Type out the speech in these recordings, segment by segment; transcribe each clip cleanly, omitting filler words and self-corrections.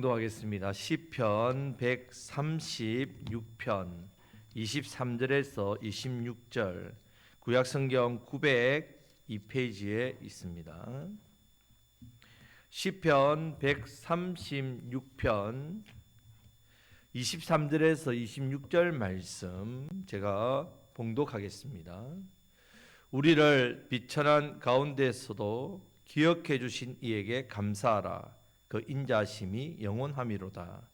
봉독하겠습니다. 시편 136편 23절에서 26절 구약성경 902페이지에 있습니다. 시편 136편 23절에서 26절 말씀 제가 봉독하겠습니다. 우리를 비천한 가운데서도 기억해 주신 이에게 감사하라. 그 인자하심이 영원함이로다.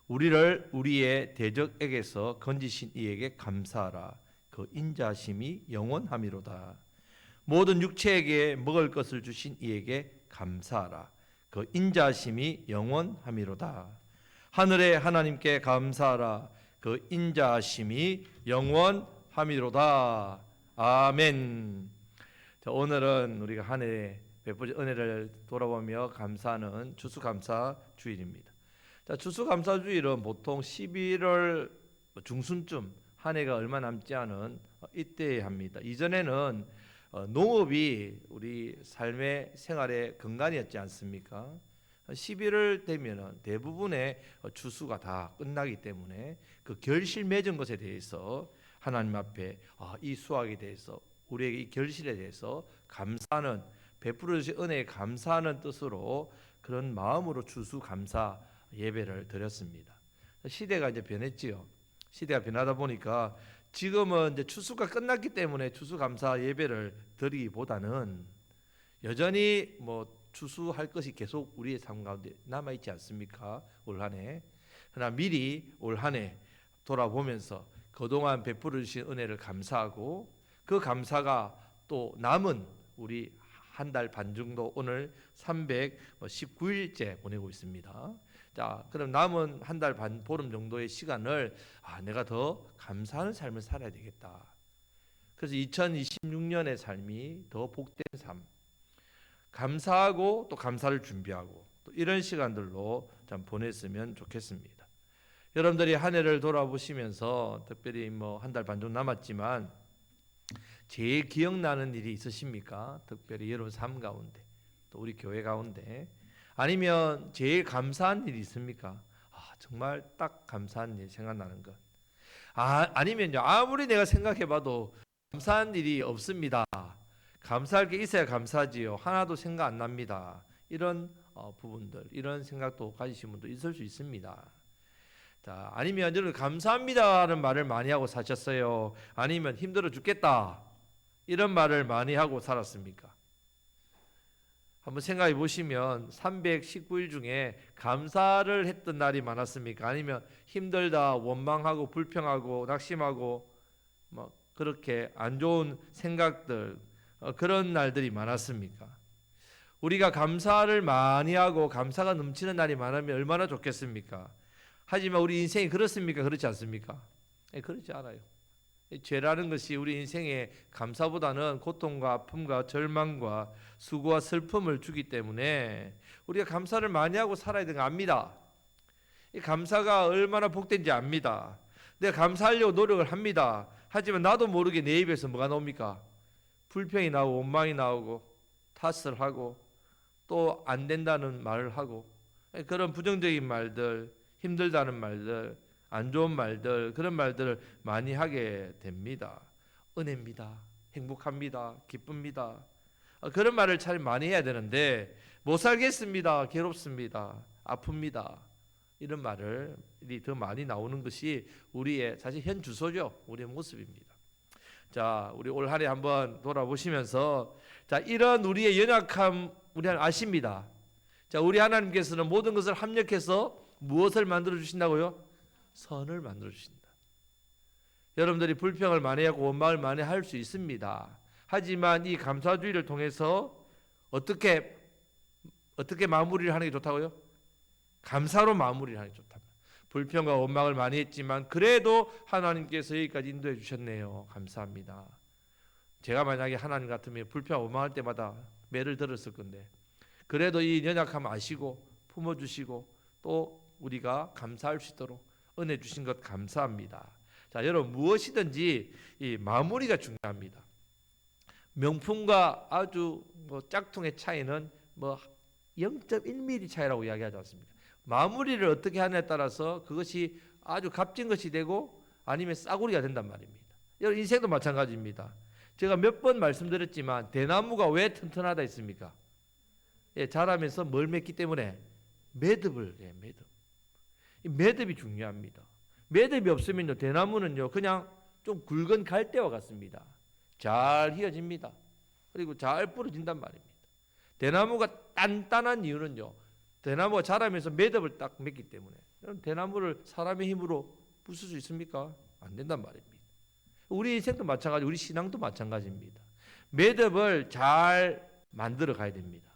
우리를 우리의 대적에게서 건지신 이에게 감사하라. 그 인자하심이 영원함이로다. 모든 육체에게 먹을 것을 주신 이에게 감사하라. 그 인자하심이 영원함이로다. 하늘의 하나님께 감사하라. 그 인자하심이 영원함이로다. 아멘. 자, 오늘은 우리가 한 해 베푸신 은혜를 돌아보며 감사하는 추수감사 주일입니다. 자, 추수감사 주일은 보통 11월 중순쯤 한 해가 얼마 남지 않은 이때에 합니다. 이전에는 농업이 우리 삶의 생활의 근간이었지 않습니까? 11월 되면 대부분의 추수가 다 끝나기 때문에 그 결실 맺은 것에 대해서 하나님 앞에 이 수확에 대해서 우리에게 이 결실에 대해서 감사하는 베풀어 주신 은혜에 감사하는 뜻으로 그런 마음으로 추수감사 예배를 드렸습니다. 시대가 이제 변했지요. 시대가 변하다 보니까 지금은 이제 추수가 끝났기 때문에 추수감사 예배를 드리기보다는 여전히 추수할 것이 계속 우리의 삶 가운데 남아 있지 않습니까? 올 한 해. 그러나 미리 올 한 해 돌아보면서 그동안 베풀어 주신 은혜를 감사하고 그 감사가 또 남은 우리 한 달 반 정도 오늘 319일째 보내고 있습니다. 자, 그럼 남은 한 달 반 보름 정도의 시간을 내가 더 감사하는 삶을 살아야 되겠다. 그래서 2026년의 삶이 더 복된 삶, 감사하고 또 감사를 준비하고 또 이런 시간들로 좀 보냈으면 좋겠습니다. 여러분들이 한 해를 돌아보시면서 특별히 한 달 반 정도 남았지만 제일 기억나는 일이 있으십니까? 특별히 여러분 삶 가운데 또 우리 교회 가운데 아니면 제일 감사한 일이 있습니까? 정말 딱 감사한 일 생각나는 것. 아니면요, 아무리 내가 생각해봐도 감사한 일이 없습니다. 감사할 게 있어야 감사하지요. 하나도 생각 안 납니다. 이런 부분들, 이런 생각도 가지신 분도 있을 수 있습니다. 자, 아니면 여러분 감사합니다라는 말을 많이 하고 사셨어요. 아니면 힘들어 죽겠다 이런 말을 많이 하고 살았습니까? 한번 생각해 보시면 319일 중에 감사를 했던 날이 많았습니까? 아니면 힘들다, 원망하고 불평하고 낙심하고 그렇게 안 좋은 생각들 그런 날들이 많았습니까? 우리가 감사를 많이 하고 감사가 넘치는 날이 많으면 얼마나 좋겠습니까? 하지만 우리 인생이 그렇습니까? 그렇지 않습니까? 그렇지 않아요. 죄라는 것이 우리 인생에 감사보다는 고통과 아픔과 절망과 수고와 슬픔을 주기 때문에 우리가 감사를 많이 하고 살아야 되는 거 압니다. 이 감사가 얼마나 복된지 압니다. 내가 감사하려고 노력을 합니다. 하지만 나도 모르게 내 입에서 뭐가 나옵니까? 불평이 나오고 원망이 나오고 탓을 하고 또 안 된다는 말을 하고 그런 부정적인 말들, 힘들다는 말들, 안 좋은 말들, 그런 말들을 많이 하게 됩니다. 은혜입니다. 행복합니다. 기쁩니다. 그런 말을 참 많이 해야 되는데 못 살겠습니다. 괴롭습니다. 아픕니다. 이런 말이 더 많이 나오는 것이 우리의 사실 현 주소죠. 우리의 모습입니다. 자, 우리 올 한해 한번 돌아보시면서 자, 이런 우리의 연약함 우리 하나님 아십니다. 자, 우리 하나님께서는 모든 것을 합력해서 무엇을 만들어 주신다고요? 선을 만들어 주신다. 여러분들이 불평을 많이 하고 원망을 많이 할 수 있습니다. 하지만 이 감사주의를 통해서 어떻게 마무리를 하는 게 좋다고요? 감사로 마무리를 하는 게 좋다. 불평과 원망을 많이 했지만 그래도 하나님께서 여기까지 인도해 주셨네요. 감사합니다. 제가 만약에 하나님 같으면 불평 원망할 때마다 매를 들었을 건데 그래도 이 연약함 아시고 품어주시고 또 우리가 감사할 수 있도록 은혜 주신 것 감사합니다. 자, 여러분 무엇이든지 이 마무리가 중요합니다. 명품과 아주 짝퉁의 차이는 0.1mm 차이라고 이야기하지 않습니까? 마무리를 어떻게 하느냐에 따라서 그것이 아주 값진 것이 되고 아니면 싸구리가 된단 말입니다. 여러분 인생도 마찬가지입니다. 제가 몇 번 말씀드렸지만 대나무가 왜 튼튼하다 했습니까? 예, 자라면서 뭘 맺기 때문에 매듭을, 예, 매듭. 이 매듭이 중요합니다. 매듭이 없으면요 대나무는요 그냥 좀 굵은 갈대와 같습니다. 잘 휘어집니다. 그리고 잘 부러진단 말입니다. 대나무가 단단한 이유는요 대나무가 자라면서 매듭을 딱 맺기 때문에. 대나무를 사람의 힘으로 부술 수 있습니까? 안 된단 말입니다. 우리 인생도 마찬가지, 우리 신앙도 마찬가지입니다. 매듭을 잘 만들어 가야 됩니다.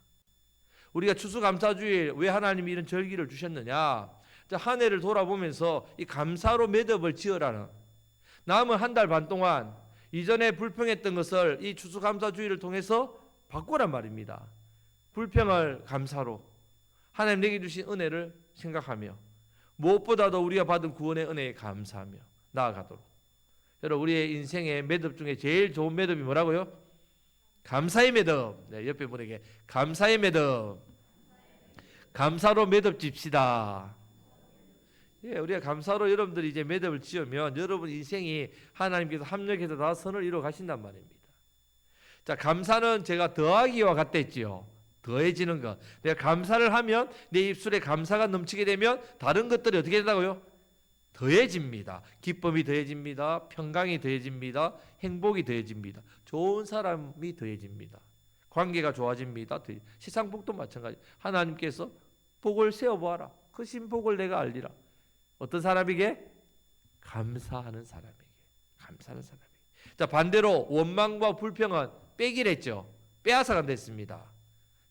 우리가 추수감사주일 왜 하나님이 이런 절기를 주셨느냐? 한 해를 돌아보면서 이 감사로 매듭을 지으라는, 남은 한 달 반 동안 이전에 불평했던 것을 이 추수감사주일을 통해서 바꾸란 말입니다. 불평을 감사로, 하나님 내게 주신 은혜를 생각하며 무엇보다도 우리가 받은 구원의 은혜에 감사하며 나아가도록. 여러분 우리의 인생의 매듭 중에 제일 좋은 매듭이 뭐라고요? 감사의 매듭. 네, 옆에 분에게 감사의 매듭. 감사로 매듭 집시다. 예, 우리가 감사로 여러분들이 이제 매듭을 지으면 여러분 인생이 하나님께서 합력해서 다 선을 이루어 가신단 말입니다. 자, 감사는 제가 더하기와 같댔지요. 더해지는 것. 내가 감사를 하면 내 입술에 감사가 넘치게 되면 다른 것들이 어떻게 된다고요? 더해집니다. 기쁨이 더해집니다. 평강이 더해집니다. 행복이 더해집니다. 좋은 사람이 더해집니다. 관계가 좋아집니다. 세상 복도 마찬가지. 하나님께서 복을 세워보아라. 그 신복을 내가 알리라. 어떤 사람에게? 감사하는 사람에게. 감사하는 사람에게. 자, 반대로 원망과 불평은 빼기랬죠. 빼앗아간다 했습니다.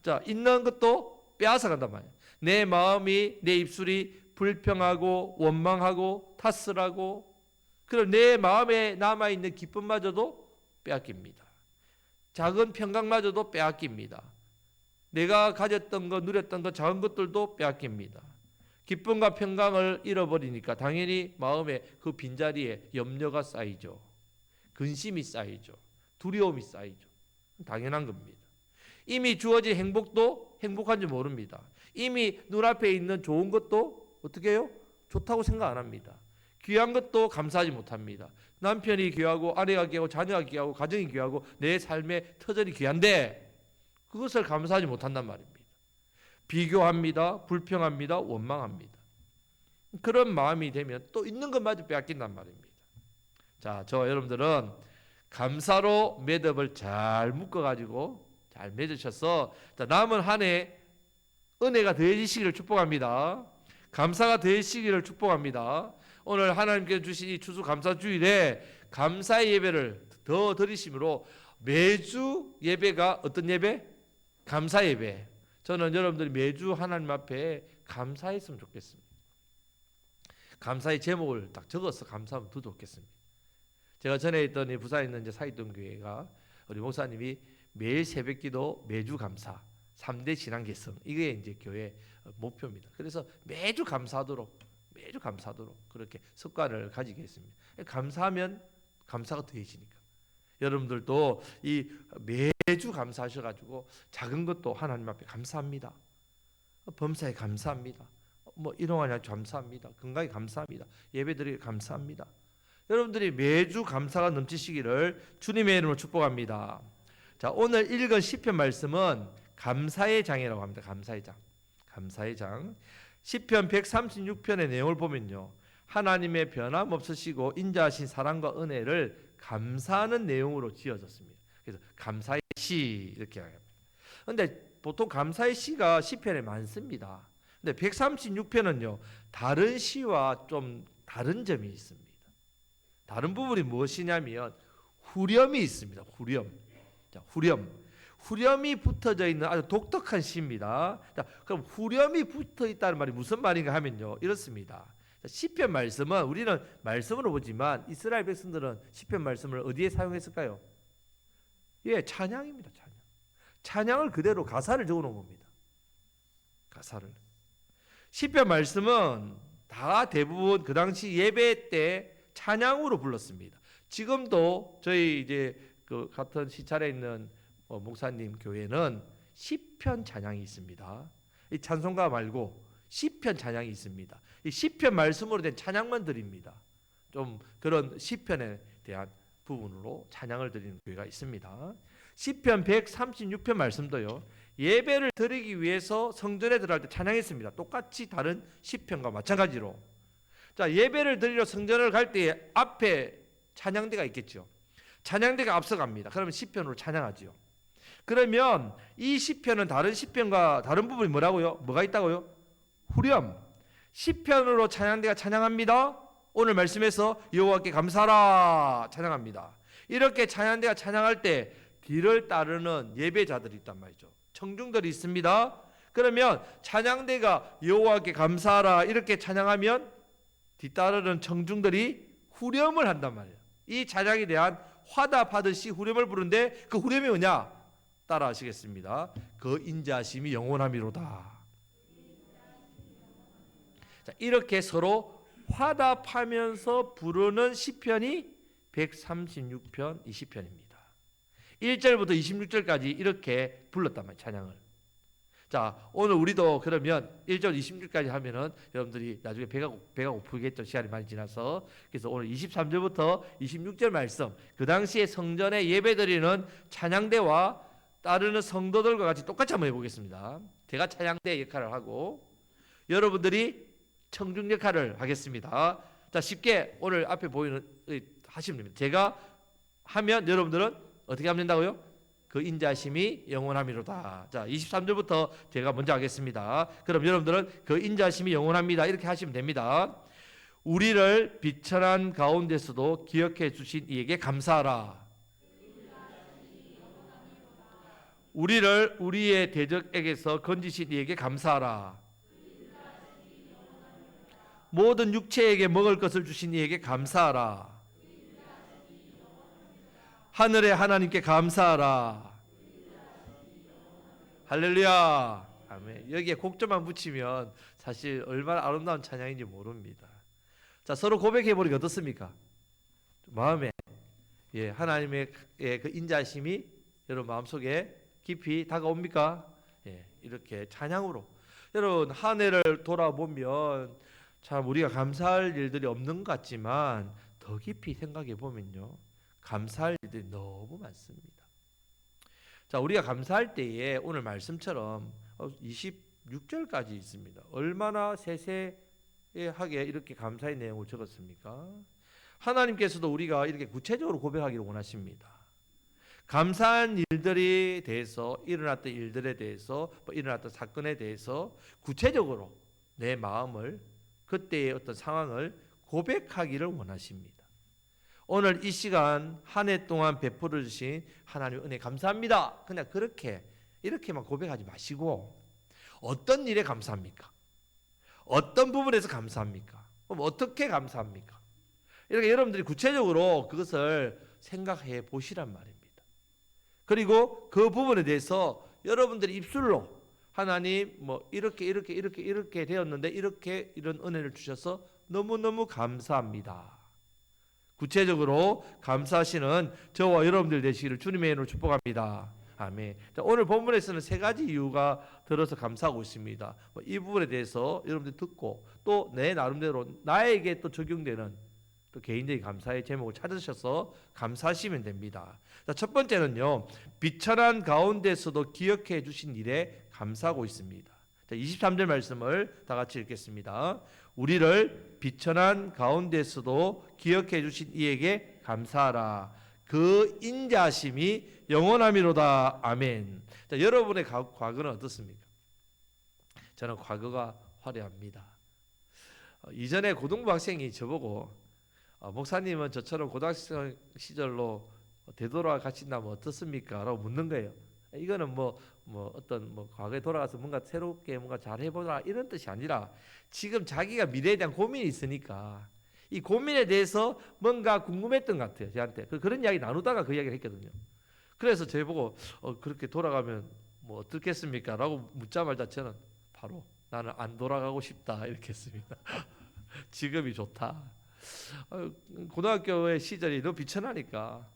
자, 있는 것도 빼앗아간단 말이에요. 내 마음이, 내 입술이 불평하고 원망하고 탓을 하고, 그럼 내 마음에 남아있는 기쁨마저도 빼앗깁니다. 작은 평강마저도 빼앗깁니다. 내가 가졌던 것, 누렸던 것, 작은 것들도 빼앗깁니다. 기쁨과 평강을 잃어버리니까 당연히 마음에 그 빈자리에 염려가 쌓이죠. 근심이 쌓이죠. 두려움이 쌓이죠. 당연한 겁니다. 이미 주어진 행복도 행복한 줄 모릅니다. 이미 눈앞에 있는 좋은 것도 어떻게 해요? 좋다고 생각 안 합니다. 귀한 것도 감사하지 못합니다. 남편이 귀하고 아내가 귀하고 자녀가 귀하고 가정이 귀하고 내 삶의 터전이 귀한데 그것을 감사하지 못한단 말입니다. 비교합니다. 불평합니다. 원망합니다. 그런 마음이 되면 또 있는 것마저 빼앗긴단 말입니다. 자, 저 여러분들은 감사로 매듭을 잘 묶어가지고 잘 맺으셔서 남은 한 해 은혜가 더해지시기를 축복합니다. 감사가 더해지시기를 축복합니다. 오늘 하나님께서 주신 이 추수감사주일에 감사의 예배를 더 드리심으로 매주 예배가 어떤 예배? 감사 예배. 저는 여러분들이 매주 하나님 앞에 감사했으면 좋겠습니다. 감사의 제목을 딱 적어서 감사하면 더 좋겠습니다. 제가 전에 있던 이 부산에 있는 사이동 교회가 우리 목사님이 매일 새벽기도, 매주 감사, 3대 신앙 개성, 이게 이제 교회 목표입니다. 그래서 매주 감사하도록 그렇게 습관을 가지게 했습니다. 감사하면 감사가 더해지니까. 여러분들도 이 매주 감사하셔가지고 작은 것도 하나님 앞에 감사합니다. 범사에 감사합니다. 뭐 일용하냐 감사합니다. 건강에 감사합니다. 예배드리기 감사합니다. 여러분들이 매주 감사가 넘치시기를 주님의 이름으로 축복합니다. 자, 오늘 읽은 시편 말씀은 감사의 장이라고 합니다. 감사의 장. 감사의 장. 시편 136편의 내용을 보면요. 하나님의 변함없으시고 인자하신 사랑과 은혜를 감사하는 내용으로 지어졌습니다. 그래서 감사의 시 이렇게 합니다. 그런데 보통 감사의 시가 시편에 많습니다. 근데 136편은요. 다른 시와 좀 다른 점이 있습니다. 다른 부분이 무엇이냐면 후렴이 있습니다. 후렴. 자, 후렴이 붙어져 있는 아주 독특한 시입니다. 자, 그럼 후렴이 붙어 있다는 말이 무슨 말인가 하면요. 이렇습니다. 시편 말씀은 우리는 말씀으로 보지만 이스라엘 백성들은 시편 말씀을 어디에 사용했을까요? 예, 찬양입니다. 찬양을 그대로 가사를 적어 놓은 겁니다. 가사를. 시편 말씀은 다 대부분 그 당시 예배 때 찬양으로 불렀습니다. 지금도 저희 이제 그 같은 시찰에 있는 목사님 교회는 시편 찬양이 있습니다. 이 찬송가 말고 시편 찬양이 있습니다. 이 시편 말씀으로 된 찬양만 드립니다. 좀 그런 시편에 대한 부분으로 찬양을 드리는 교회가 있습니다. 시편 136편 말씀도요. 예배를 드리기 위해서 성전에 들어갈 때 찬양했습니다. 똑같이 다른 시편과 마찬가지로. 자, 예배를 드리러 성전을 갈 때 앞에 찬양대가 있겠죠. 찬양대가 앞서갑니다. 그러면 시편으로 찬양하지요. 그러면 이 시편은 다른 시편과 다른 부분이 뭐라고요? 뭐가 있다고요? 후렴. 시편으로 찬양대가 찬양합니다. 오늘 말씀에서 여호와께 감사하라 찬양합니다. 이렇게 찬양대가 찬양할 때 뒤를 따르는 예배자들이 있단 말이죠. 청중들이 있습니다. 그러면 찬양대가 여호와께 감사하라 이렇게 찬양하면 뒤따르는 청중들이 후렴을 한단 말이에요. 이 찬양에 대한 화답하듯이 후렴을 부르는데 그 후렴이 뭐냐? 따라 하시겠습니다. 그 인자심이 영원함이로다. 자, 이렇게 서로 화답하면서 부르는 시편이 136편 이 시편입니다. 1절부터 26절까지 이렇게 불렀단 말이에요. 찬양을. 자, 오늘 우리도 그러면 1절 26절까지 하면은 여러분들이 나중에 배가 고프겠죠. 시간이 많이 지나서. 그래서 오늘 23절부터 26절 말씀, 그 당시에 성전에 예배드리는 찬양대와 따르는 성도들과 같이 똑같이 한번 해보겠습니다. 제가 찬양대 역할을 하고 여러분들이 청중 역할을 하겠습니다. 자, 쉽게 오늘 앞에 보이는 하시면 됩니다. 제가 하면 여러분들은 어떻게 하면 된다고요? 그 인자심이 영원함이로다. 자, 23절부터 제가 먼저 하겠습니다. 그럼 여러분들은 그 인자심이 영원합니다. 이렇게 하시면 됩니다. 우리를 비천한 가운데서도 기억해 주신 이에게 감사하라. 우리를 우리의 대적에게서 건지신 이에게 감사하라. 모든 육체에게 먹을 것을 주신 이에게 감사하라. 하늘의 하나님께 감사하라. 할렐루야. 아멘. 여기에 곡조만 붙이면 사실 얼마나 아름다운 찬양인지 모릅니다. 자, 서로 고백해 보니까 어떻습니까? 마음에 하나님의 그 인자심이 여러분 마음속에 깊이 다가옵니까? 이렇게 찬양으로. 여러분 한 해를 돌아보면 참 우리가 감사할 일들이 없는 것 같지만 더 깊이 생각해 보면요. 감사할 일들이 너무 많습니다. 자, 우리가 감사할 때에 오늘 말씀처럼 26절까지 있습니다. 얼마나 세세하게 이렇게 감사의 내용을 적었습니까? 하나님께서도 우리가 이렇게 구체적으로 고백하기를 원하십니다. 감사한 일들에 대해서 일어났던 일들에 대해서 일어났던 사건에 대해서 구체적으로 내 마음을 그때의 어떤 상황을 고백하기를 원하십니다. 오늘 이 시간 한 해 동안 베풀어 주신 하나님의 은혜 감사합니다. 그냥 이렇게만 고백하지 마시고 어떤 일에 감사합니까? 어떤 부분에서 감사합니까? 그럼 어떻게 감사합니까? 이렇게 여러분들이 구체적으로 그것을 생각해 보시란 말입니다. 그리고 그 부분에 대해서 여러분들이 입술로 하나님 이렇게 되었는데 이런 은혜를 주셔서 너무너무 감사합니다. 구체적으로 감사하시는 저와 여러분들 되시기를 주님의 이름으로 축복합니다. 아멘. 자, 오늘 본문에서는 세 가지 이유가 들어서 감사하고 있습니다. 이 부분에 대해서 여러분들 듣고 또 내 나름대로 나에게 또 적용되는 또 개인적인 감사의 제목을 찾으셔서 감사하시면 됩니다. 자, 첫 번째는요. 비천한 가운데서도 기억해 주신 일에 감사하고 있습니다. 자, 23절 말씀을 다 같이 읽겠습니다. 우리를 비천한 가운데서도 기억해 주신 이에게 감사하라. 그 인자심이 영원함이로다. 아멘. 자, 여러분의 과거는 어떻습니까? 저는 과거가 화려합니다. 이전에 고등부 학생이 저보고 목사님은 저처럼 고등학생 시절로 되돌아가신다면 어떻습니까? 라고 묻는 거예요. 이거는 어떤 과거에 돌아가서 뭔가 새롭게 뭔가 잘 해보라 이런 뜻이 아니라 지금 자기가 미래에 대한 고민이 있으니까 이 고민에 대해서 뭔가 궁금했던 것 같아요. 저한테 그런 이야기 나누다가 그 이야기를 했거든요. 그래서 저보고 그렇게 돌아가면 뭐 어떻겠습니까? 라고 묻자마자 저는 바로 나는 안 돌아가고 싶다 이렇게 했습니다. 지금이 좋다. 고등학교의 시절이 너무 비천하니까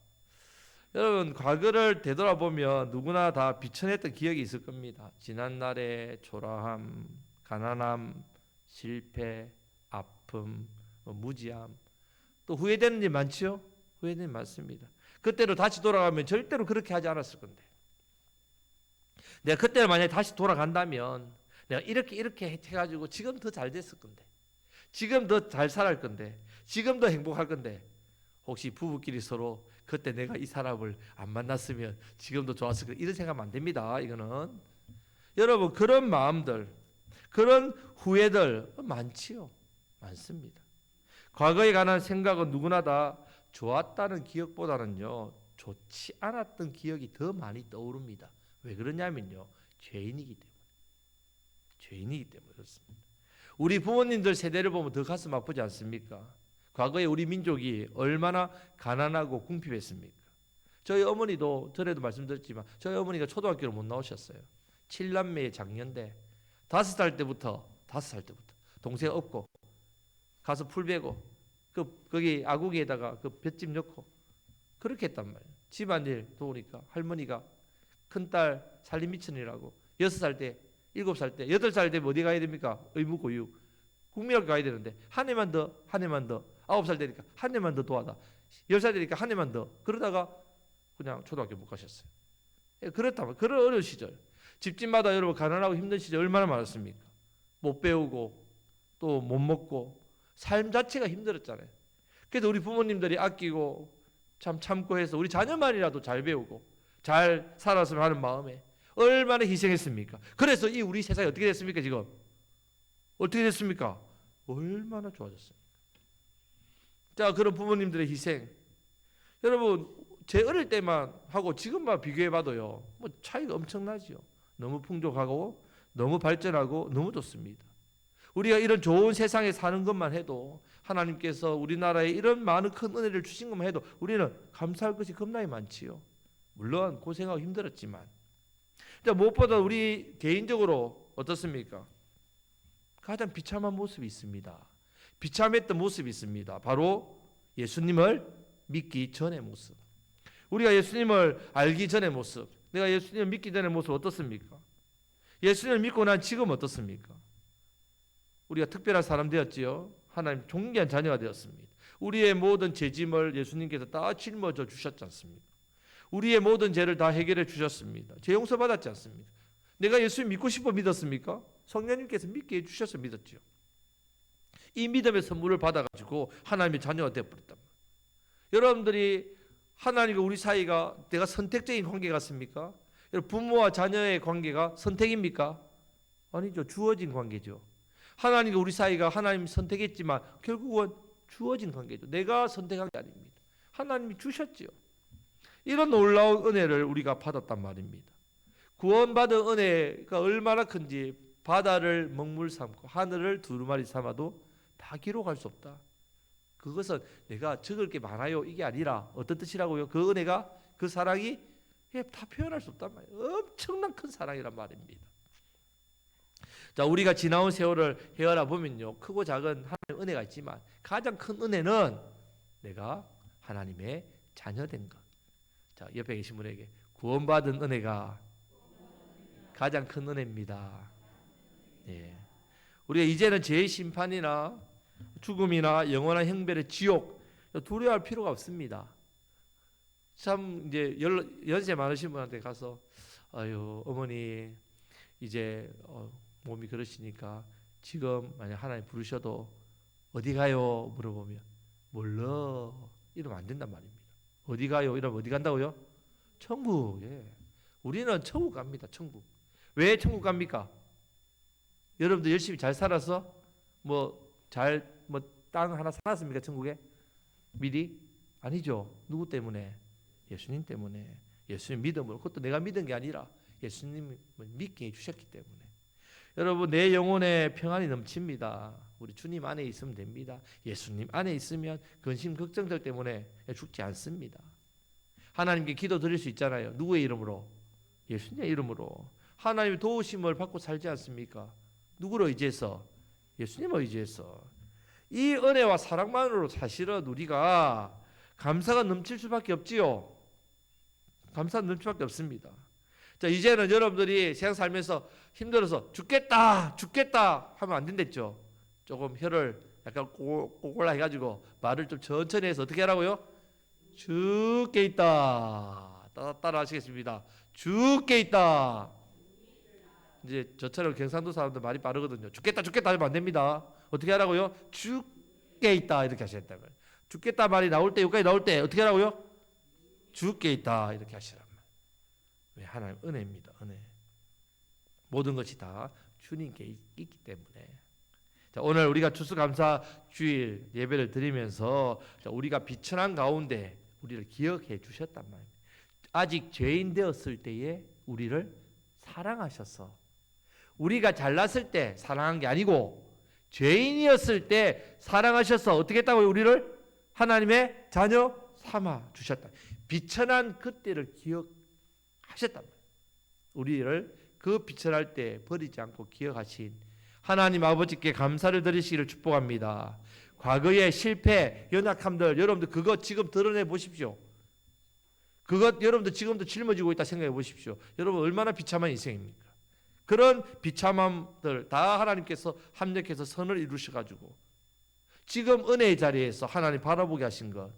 여러분 과거를 되돌아보면 누구나 다 비천했던 기억이 있을 겁니다. 지난날의 초라함, 가난함, 실패, 아픔, 무지함, 또 후회되는 일 많지요? 후회되는 일 많습니다. 그때로 다시 돌아가면 절대로 그렇게 하지 않았을 건데, 내가 그때로 만약에 다시 돌아간다면 내가 이렇게 해가지고 지금 더 잘 됐을 건데, 지금 더 잘 살았을 건데, 지금 더 행복할 건데, 혹시 부부끼리 서로 그때 내가 이 사람을 안 만났으면 지금도 좋았을 건데, 이런 생각하면 안 됩니다. 이거는 여러분, 그런 마음들, 그런 후회들 많지요. 많습니다. 과거에 관한 생각은 누구나 다 좋았다는 기억보다는요, 좋지 않았던 기억이 더 많이 떠오릅니다. 왜 그러냐면요, 죄인이기 때문에 그렇습니다. 우리 부모님들 세대를 보면 더 가슴 아프지 않습니까? 과거에 우리 민족이 얼마나 가난하고 궁핍했습니까? 저희 어머니도 전에도 말씀드렸지만 저희 어머니가 초등학교를 못 나오셨어요. 7남매의 장녀인데 5살 때부터 동생 업고 가서 풀 베고 거기 아궁이에다가 그 볏짚 넣고 그렇게 했단 말이에요. 집안일 도우니까 할머니가 큰딸 살림 미천이라고 6살 때, 7살 때, 8살 되면 어디 가야 됩니까? 의무교육 국민학교 가야 되는데 한 해만 더 9살 되니까 한 해만 더 도와다 10살 되니까 한 해만 더 그러다가 그냥 초등학교 못 가셨어요. 그렇다면 그런 어려운 시절, 집집마다 여러분 가난하고 힘든 시절 얼마나 많았습니까? 못 배우고 또 못 먹고 삶 자체가 힘들었잖아요. 그래서 우리 부모님들이 아끼고 참 참고 해서 우리 자녀만이라도 잘 배우고 잘 살았으면 하는 마음에 얼마나 희생했습니까? 그래서 이 우리 세상이 어떻게 됐습니까? 지금 어떻게 됐습니까? 얼마나 좋아졌습니까? 자, 그런 부모님들의 희생, 여러분 제 어릴 때만 하고 지금만 비교해봐도요, 뭐 차이가 엄청나지요. 너무 풍족하고 너무 발전하고 너무 좋습니다. 우리가 이런 좋은 세상에 사는 것만 해도, 하나님께서 우리나라에 이런 많은 큰 은혜를 주신 것만 해도 우리는 감사할 것이 겁나게 많지요. 물론 고생하고 힘들었지만, 무엇보다 우리 개인적으로 어떻습니까? 가장 비참한 모습이 있습니다. 비참했던 모습이 있습니다. 바로 예수님을 믿기 전의 모습. 우리가 예수님을 알기 전의 모습, 내가 예수님을 믿기 전의 모습 어떻습니까? 예수님을 믿고 난 지금 어떻습니까? 우리가 특별한 사람 되었지요. 하나님 존귀한 자녀가 되었습니다. 우리의 모든 죄짐을 예수님께서 다 짊어져 주셨지 않습니까? 우리의 모든 죄를 다 해결해 주셨습니다. 죄 용서 받았지 않습니까? 내가 예수님 믿고 싶어 믿었습니까? 성령님께서 믿게 해주셔서 믿었죠. 이 믿음의 선물을 받아가지고 하나님의 자녀가 되어버렸단 말이에요. 여러분들이 하나님과 우리 사이가 내가 선택적인 관계 같습니까? 부모와 자녀의 관계가 선택입니까? 아니죠. 주어진 관계죠. 하나님과 우리 사이가 하나님이 선택했지만 결국은 주어진 관계죠. 내가 선택한 게 아닙니다. 하나님이 주셨지요. 이런 놀라운 은혜를 우리가 받았단 말입니다. 구원받은 은혜가 얼마나 큰지 바다를 먹물 삼고 하늘을 두루마리 삼아도 다 기록할 수 없다. 그것은 내가 적을 게 많아요 이게 아니라 어떤 뜻이라고요? 그 은혜가, 그 사랑이 다 표현할 수 없단 말이에요. 엄청난 큰 사랑이란 말입니다. 자, 우리가 지나온 세월을 헤아려 보면요, 크고 작은 하나님의 은혜가 있지만 가장 큰 은혜는 내가 하나님의 자녀된 것. 자, 옆에 계신 분에게 구원받은 은혜가 가장 큰 은혜입니다. 예. 우리가 이제는 죄의 심판이나 죽음이나 영원한 형벌의 지옥 두려워할 필요가 없습니다. 참 이제 연세 많으신 분한테 가서 아유 어머니 이제 몸이 그러시니까 지금 만약 하나님 부르셔도 어디 가요? 물어보면 몰라 이러면 안 된단 말입니다. 어디 가요? 이러면 어디 간다고요? 천국. 예. 우리는 천국 갑니다. 천국. 왜 천국 갑니까? 여러분들 열심히 잘 살아서 땅 하나 사놨습니까? 천국에? 미리? 아니죠. 누구 때문에? 예수님 때문에. 예수님 믿음으로. 그것도 내가 믿은 게 아니라 예수님을 믿게 해주셨기 때문에. 여러분 내 영혼에 평안이 넘칩니다. 우리 주님 안에 있으면 됩니다. 예수님 안에 있으면 근심 걱정들 때문에 죽지 않습니다. 하나님께 기도 드릴 수 있잖아요. 누구의 이름으로? 예수님의 이름으로. 하나님의 도우심을 받고 살지 않습니까? 누구를 의지해서? 예수님을 의지해서. 이 은혜와 사랑만으로 사실은 우리가 감사가 넘칠 수밖에 없지요. 감사가 넘칠 수밖에 없습니다. 자, 이제는 여러분들이 세상 살면서 힘들어서 죽겠다 죽겠다 하면 안 된댔죠. 조금 혀를 약간 꼬골라 해가지고 말을 좀 천천히 해서 어떻게 하라고요? 죽게 있다. 따라 하시겠습니다. 죽게 있다. 이제 저처럼 경상도 사람들 말이 빠르거든요. 죽겠다 죽겠다 하면 안 됩니다. 어떻게 하라고요? 죽게 있다 이렇게 하셨단 말이에요. 죽겠다 말이 나올 때 여기까지 나올 때 어떻게 하라고요? 죽게 있다 이렇게 하시란 말이에요. 왜? 하나님 은혜입니다. 은혜. 모든 것이 다 주님께 있기 때문에. 자, 오늘 우리가 추수감사 주일 예배를 드리면서 우리가 비천한 가운데 우리를 기억해 주셨단 말이에요. 아직 죄인 되었을 때에 우리를 사랑하셔서, 우리가 잘났을 때 사랑한 게 아니고 죄인이었을 때 사랑하셔서 어떻게 했다고요? 우리를 하나님의 자녀 삼아 주셨다. 비천한 그때를 기억하셨단 말이에요. 우리를 그 비천할 때 버리지 않고 기억하신 하나님 아버지께 감사를 드리시기를 축복합니다. 과거의 실패, 연약함들 여러분들 그것 지금 드러내 보십시오. 그것 여러분들 지금도 짊어지고 있다 생각해 보십시오. 여러분 얼마나 비참한 인생입니까? 그런 비참함들 다 하나님께서 합력해서 선을 이루셔가지고 지금 은혜의 자리에서 하나님 바라보게 하신 것,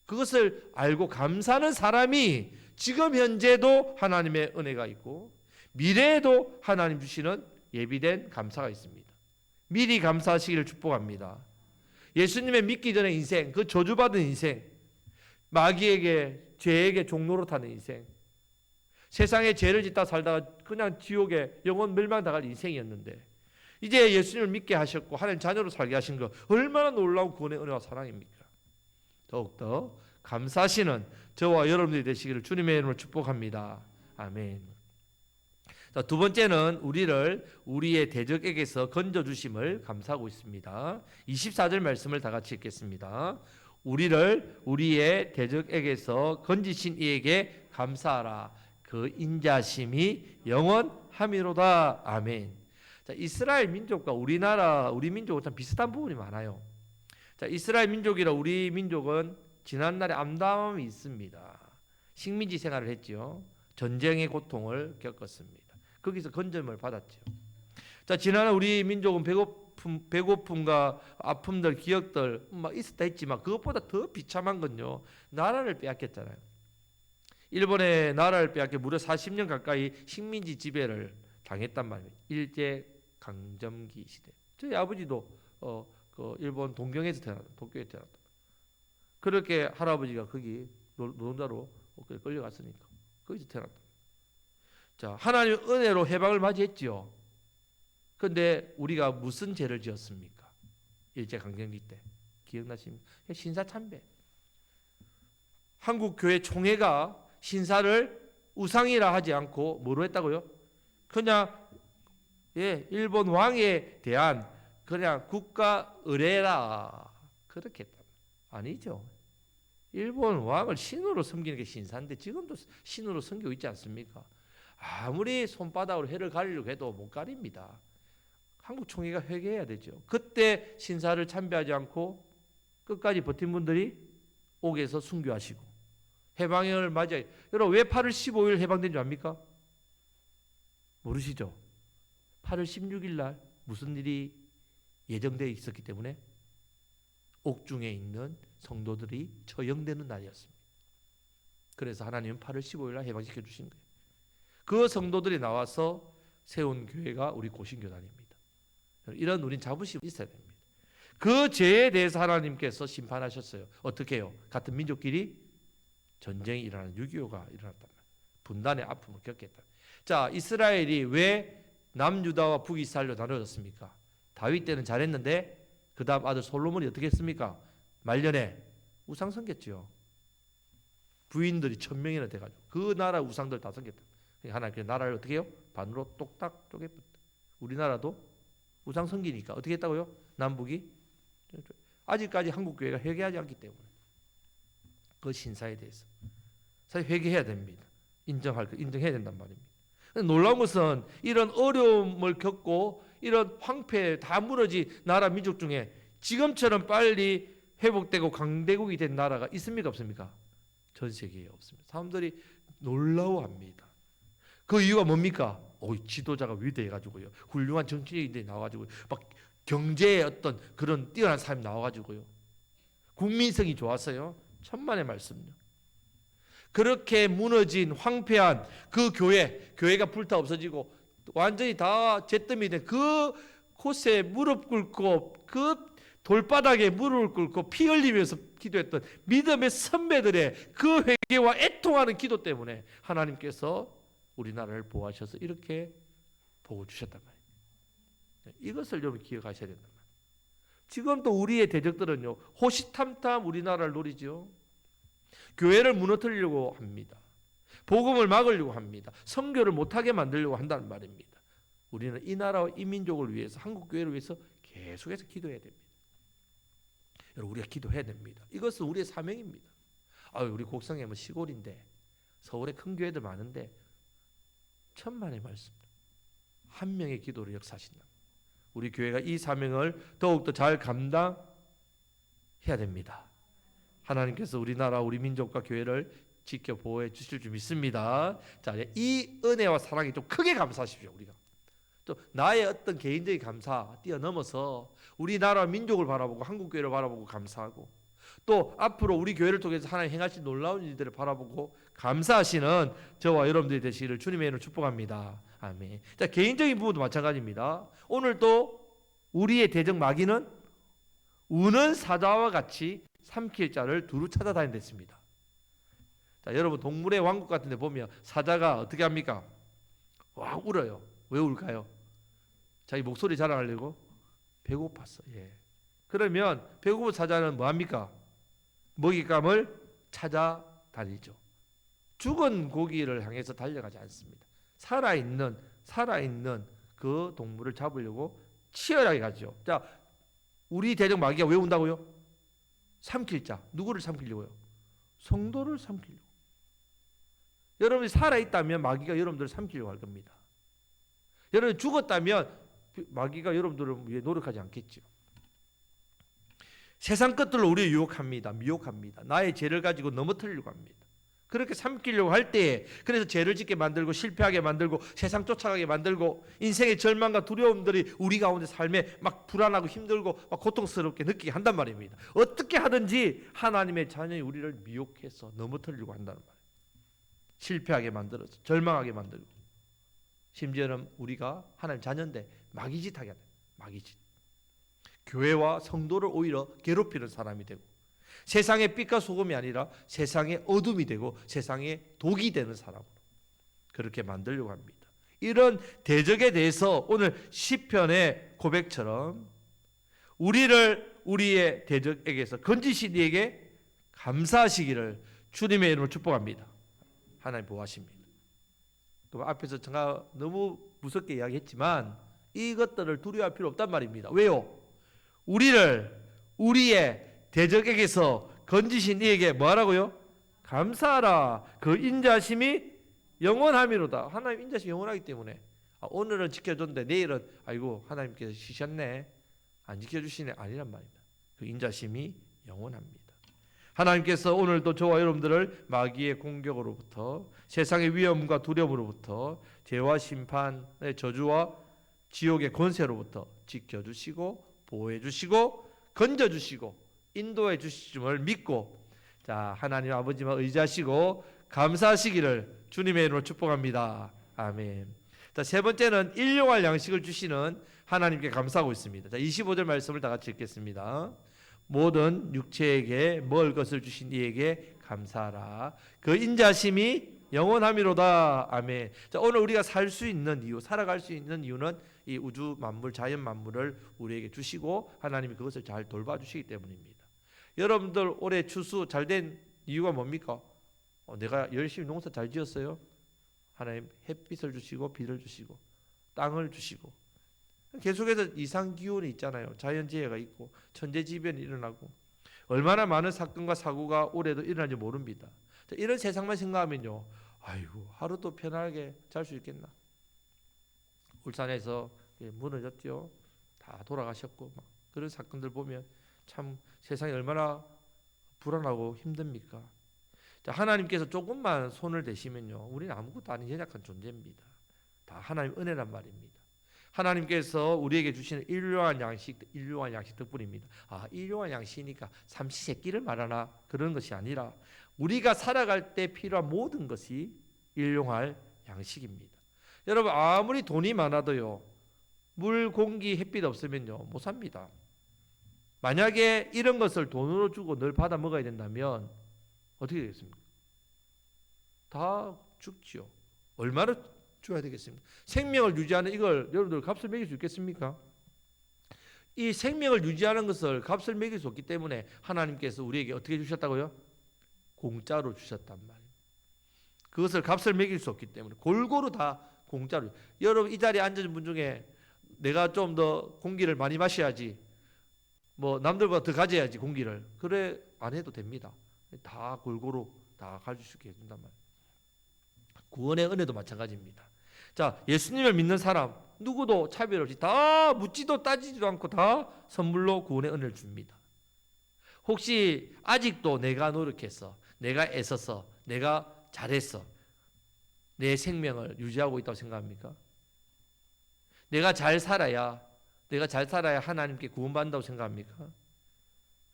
그것을 알고 감사하는 사람이 지금 현재도 하나님의 은혜가 있고 미래에도 하나님 주시는 예비된 감사가 있습니다. 미리 감사하시기를 축복합니다. 예수님의 믿기 전의 인생, 그 저주받은 인생, 마귀에게 죄에게 종로로 타는 인생, 세상에 죄를 짓다 살다가 그냥 지옥에 영원 멸망당할 인생이었는데 이제 예수님을 믿게 하셨고 하나님 자녀로 살게 하신 것, 얼마나 놀라운 구원의 은혜와 사랑입니까? 더욱더 감사하시는 저와 여러분들이 되시기를 주님의 이름으로 축복합니다. 아멘. 자, 두 번째는 우리를 우리의 대적에게서 건져주심을 감사하고 있습니다. 24절 말씀을 다 같이 읽겠습니다. 우리를 우리의 대적에게서 건지신 이에게 감사하라. 그 인자심이 영원함이로다. 아멘. 자, 이스라엘 민족과 우리 민족은 참 비슷한 부분이 많아요. 자, 이스라엘 민족이라 우리 민족은 지난날에 암담함이 있습니다. 식민지 생활을 했죠. 전쟁의 고통을 겪었습니다. 거기서 건짐을 받았죠. 자, 지난해 우리 민족은 배고픔과 아픔들, 기억들 막 있었다 했지만 그것보다 더 비참한 건요, 나라를 빼앗겼잖아요. 일본의 나라를 빼앗겨 무려 40년 가까이 식민지 지배를 당했단 말이에요. 일제 강점기 시대. 저희 아버지도 그 일본 도쿄에서 태어났다. 그렇게 할아버지가 거기 노동자로 끌려갔으니까 거기서 태어났다. 자, 하나님의 은혜로 해방을 맞이했지요. 그런데 우리가 무슨 죄를 지었습니까? 일제 강점기 때 기억나십니까? 신사참배. 한국 교회 총회가 신사를 우상이라 하지 않고 뭐로 했다고요? 그냥 일본 왕에 대한 그냥 국가 의례라 그렇게 했다. 아니죠. 일본 왕을 신으로 섬기는 게 신사인데 지금도 신으로 섬기고 있지 않습니까? 아무리 손바닥으로 해를 가리려고 해도 못 가립니다. 한국 총회가 회개해야 되죠. 그때 신사를 참배하지 않고 끝까지 버틴 분들이 옥에서 순교하시고 해방을 맞이해. 여러분 왜 8월 15일 해방된 줄 압니까? 모르시죠? 8월 16일 날 무슨 일이 예정되어 있었기 때문에 옥중에 있는 성도들이 처형되는 날이었습니다. 그래서 하나님은 8월 15일 날 해방시켜 주신 거예요. 그 성도들이 나와서 세운 교회가 우리 고신교단입니다. 이런 우린 자부심이 있어야 됩니다. 그 죄에 대해서 하나님께서 심판하셨어요. 어떻게 해요? 같은 민족끼리 전쟁이 일어나는 6.25가 일어났단 말이에요. 분단의 아픔을 겪겠다. 자, 이스라엘이 왜 남유다와 북이스라엘로 나눠졌습니까? 다윗 때는 잘했는데 그 다음 아들 솔로몬이 어떻게 했습니까? 말년에 우상 섬겼죠. 부인들이 1000명이나 돼가지고 그 나라 우상들 다 섬겼다. 하나님 나라를 어떻게 해요? 반으로 똑딱 쪼개버렸다. 우리나라도 우상 섬기니까 어떻게 했다고요? 남북이 아직까지 한국 교회가 회개하지 않기 때문에 그 신사에 대해서 사실 회개해야 됩니다. 인정해야 된단 말입니다. 놀라운 것은 이런 어려움을 겪고 이런 황폐 다 무너진 나라 민족 중에 지금처럼 빨리 회복되고 강대국이 된 나라가 있습니까 없습니까? 전 세계에 없습니다. 사람들이 놀라워합니다. 그 이유가 뭡니까? 지도자가 위대해가지고요. 훌륭한 정치인들이 나와가지고 막 경제의 어떤 그런 뛰어난 사람이 나와가지고요. 국민성이 좋았어요. 천만의 말씀요. 그렇게 무너진 황폐한 그 교회가 불타 없어지고 완전히 다 잿더미 된 그 곳에 무릎 꿇고 그 돌바닥에 무릎을 꿇고 피 흘리면서 기도했던 믿음의 선배들의 그 회개와 애통하는 기도 때문에 하나님께서 우리나라를 보호하셔서 이렇게 복을 주셨단 말이에요. 이것을 여러분 기억하셔야 된단 말이에요. 지금 또 우리의 대적들은요, 호시탐탐 우리나라를 노리죠. 교회를 무너뜨리려고 합니다. 복음을 막으려고 합니다. 선교를 못하게 만들려고 한다는 말입니다. 우리는 이 나라와 이 민족을 위해서, 한국 교회를 위해서 계속해서 기도해야 됩니다. 여러분, 우리가 기도해야 됩니다. 이것은 우리의 사명입니다. 우리 곡성에 뭐 시골인데 서울에 큰 교회들 많은데 천만의 말씀, 한 명의 기도로 역사하신다. 우리 교회가 이 사명을 더욱더 잘 감당해야 됩니다. 하나님께서 우리나라 우리 민족과 교회를 지켜 보호해 주실 줄 믿습니다. 자, 이 은혜와 사랑이 좀 크게 감사하십시오. 우리가 또 나의 어떤 개인적인 감사 뛰어넘어서 우리나라 민족을 바라보고 한국 교회를 바라보고 감사하고, 또 앞으로 우리 교회를 통해서 하나님 행하실 놀라운 일들을 바라보고 감사하시는 저와 여러분들이 되시기를 주님의 이름으로 축복합니다. 아멘. 자, 개인적인 부분도 마찬가지입니다. 오늘도 우리의 대적 마귀는 우는 사자와 같이 삼킬 자를 두루 찾아다닌댔습니다. 자, 여러분 동물의 왕국 같은 데 보면 사자가 어떻게 합니까? 와, 울어요. 왜 울까요? 자기 목소리 자랑하려고? 배고팠어. 예. 그러면 배고픈 사자는 뭐 합니까? 먹잇감을 찾아다니죠. 죽은 고기를 향해서 달려가지 않습니다. 살아있는 그 동물을 잡으려고 치열하게 가죠. 자, 우리 대적 마귀가 왜 온다고요? 삼킬 자. 누구를 삼키려고요? 성도를 삼키려고. 여러분이 살아있다면 마귀가 여러분들을 삼키려고 할 겁니다. 여러분이 죽었다면 마귀가 여러분들을 위해 노력하지 않겠죠. 세상 것들로 우리를 유혹합니다. 미혹합니다. 나의 죄를 가지고 넘어뜨리려고 합니다. 그렇게 삼키려고 할 때에, 그래서 죄를 짓게 만들고 실패하게 만들고 세상 쫓아가게 만들고 인생의 절망과 두려움들이 우리 가운데 삶에 막 불안하고 힘들고 막 고통스럽게 느끼게 한단 말입니다. 어떻게 하든지 하나님의 자녀인 우리를 미혹해서 넘어뜨리려고 한다는 말이에요. 실패하게 만들어서 절망하게 만들고, 심지어는 우리가 하나님 자녀인데 마귀짓 하게 한다. 마귀짓. 교회와 성도를 오히려 괴롭히는 사람이 되고, 세상의 빛과 소금이 아니라 세상의 어둠이 되고 세상의 독이 되는 사람으로 그렇게 만들려고 합니다. 이런 대적에 대해서 오늘 시편의 고백처럼 우리를 우리의 대적에게서 건지신 이에게 감사하시기를 주님의 이름으로 축복합니다. 하나님 보호하십니다. 또 앞에서 제가 너무 무섭게 이야기했지만 이것들을 두려워할 필요 없단 말입니다. 왜요? 우리를 우리의 대적에게서 건지신 이에게 뭐하라고요? 감사하라. 그 인자심이 영원함이로다. 하나님 인자심이 영원하기 때문에 오늘은 지켜줬는데 내일은 아이고 하나님께서 쉬셨네, 안 지켜주시네, 아니란 말입니다. 그 인자심이 영원합니다. 하나님께서 오늘도 저와 여러분들을 마귀의 공격으로부터, 세상의 위험과 두려움으로부터, 죄와 심판의 저주와 지옥의 권세로부터 지켜주시고 보호해주시고 건져주시고 인도해 주심을 믿고, 자, 하나님 아버지만 의지하시고 감사하시기를 주님의 이름으로 축복합니다. 아멘. 자, 세 번째는 일용할 양식을 주시는 하나님께 감사하고 있습니다. 자, 25절 말씀을 다 같이 읽겠습니다. 모든 육체에게 먹을 것을 주신 이에게 감사하라. 그 인자심이 영원함이로다. 아멘. 자, 오늘 우리가 살 수 있는 이유, 살아갈 수 있는 이유는 이 우주 만물, 자연 만물을 우리에게 주시고 하나님이 그것을 잘 돌봐주시기 때문입니다. 여러분들 올해 추수 잘 된 이유가 뭡니까? 내가 열심히 농사 잘 지었어요. 하나님 햇빛을 주시고 비를 주시고 땅을 주시고, 계속해서 이상기온이 있잖아요. 자연재해가 있고 천재지변이 일어나고 얼마나 많은 사건과 사고가 올해도 일어날지 모릅니다. 이런 세상만 생각하면요, 아이고 하루도 편하게 잘 수 있겠나. 울산에서 무너졌죠. 다 돌아가셨고 막 그런 사건들 보면 참 세상이 얼마나 불안하고 힘듭니까? 자, 하나님께서 조금만 손을 대시면요, 우리는 아무것도 아닌 연약한 존재입니다. 다 하나님 은혜란 말입니다. 하나님께서 우리에게 주시는 일용할 양식 덕분입니다. 일용할 양식이니까 삼시세끼를 말하나 그런 것이 아니라 우리가 살아갈 때 필요한 모든 것이 일용할 양식입니다. 여러분, 아무리 돈이 많아도요, 물, 공기, 햇빛 없으면요 못 삽니다. 만약에 이런 것을 돈으로 주고 늘 받아 먹어야 된다면 어떻게 되겠습니까? 다 죽지요. 얼마나 줘야 되겠습니까? 생명을 유지하는 이걸 여러분들 값을 매길 수 있겠습니까? 이 생명을 유지하는 것을 값을 매길 수 없기 때문에 하나님께서 우리에게 어떻게 주셨다고요? 공짜로 주셨단 말이에요. 그것을 값을 매길 수 없기 때문에 골고루 다 공짜로. 여러분, 이 자리에 앉은 분 중에 내가 좀 더 공기를 많이 마셔야지, 뭐 남들보다 더 가져야지 공기를, 그래 안 해도 됩니다. 다 골고루 다 가질 수 있게 해준단 말이에요. 구원의 은혜도 마찬가지입니다. 자, 예수님을 믿는 사람 누구도 차별 없이 다 묻지도 따지지도 않고 다 선물로 구원의 은혜를 줍니다. 혹시 아직도 내가 노력해서, 내가 애써서, 내가 잘했어, 내 생명을 유지하고 있다고 생각합니까? 내가 잘 살아야 하나님께 구원받는다고 생각합니까?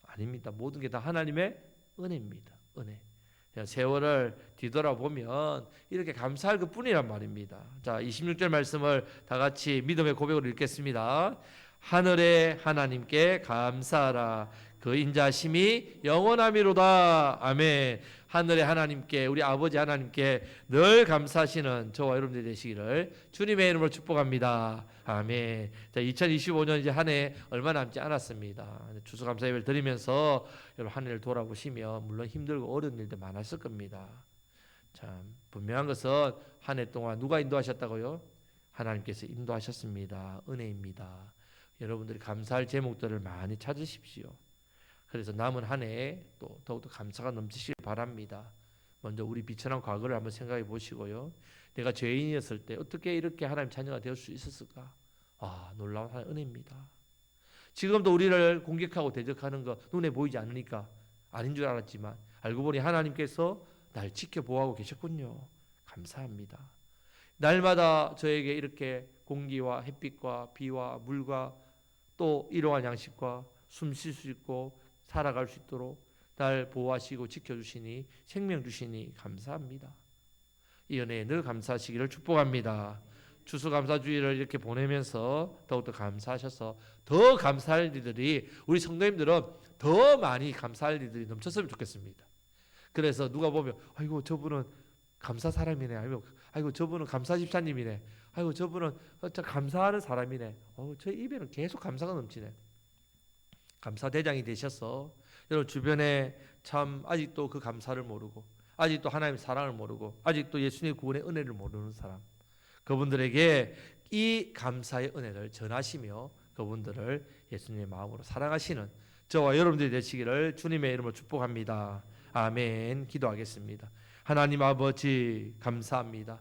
아닙니다. 모든 게 다 하나님의 은혜입니다. 은혜. 세월을 뒤돌아보면 이렇게 감사할 것뿐이란 말입니다. 자, 26절 말씀을 다 같이 믿음의 고백으로 읽겠습니다. 하늘의 하나님께 감사하라. 그 인자심이 영원하미로다. 아멘. 하늘의 하나님께, 우리 아버지 하나님께 늘 감사하시는 저와 여러분들이 되시기를 주님의 이름으로 축복합니다. 아멘. 자, 2025년 이제 한 해 얼마 남지 않았습니다. 추수감사 예배를 드리면서 여러분 한 해를 돌아보시면 물론 힘들고 어려운 일도 많았을 겁니다. 참 분명한 것은 한 해 동안 누가 인도하셨다고요? 하나님께서 인도하셨습니다. 은혜입니다. 여러분들이 감사할 제목들을 많이 찾으십시오. 그래서 남은 한 해 또 더욱더 감사가 넘치시길 바랍니다. 먼저 우리 비천한 과거를 한번 생각해 보시고요. 내가 죄인이었을 때 어떻게 이렇게 하나님 자녀가 될 수 있었을까? 놀라운 하나님의 은혜입니다. 지금도 우리를 공격하고 대적하는 거 눈에 보이지 않으니까 아닌 줄 알았지만 알고 보니 하나님께서 날 지켜보호하고 계셨군요. 감사합니다. 날마다 저에게 이렇게 공기와 햇빛과 비와 물과 또 일용할 양식과 숨 쉴 수 있고 살아갈 수 있도록 날 보호하시고 지켜주시니 생명 주시니 감사합니다. 이 은혜에 늘 감사하시기를 축복합니다. 추수감사주의를 이렇게 보내면서 더욱더 감사하셔서 더 감사할 일들이, 우리 성도님들은 더 많이 감사할 일들이 넘쳤으면 좋겠습니다. 그래서 누가 보면 아이고 저분은 감사 사람이네, 아이고 저분은 감사 집사님이네, 아이고 저분은 진짜 감사하는 사람이네, 저 입에는 계속 감사가 넘치네. 감사 대장이 되셔서 여러분 주변에 참 아직도 그 감사를 모르고, 아직도 하나님의 사랑을 모르고, 아직도 예수님의 구원의 은혜를 모르는 사람, 그분들에게 이 감사의 은혜를 전하시며 그분들을 예수님의 마음으로 사랑하시는 저와 여러분들이 되시기를 주님의 이름으로 축복합니다. 아멘. 기도하겠습니다. 하나님 아버지 감사합니다.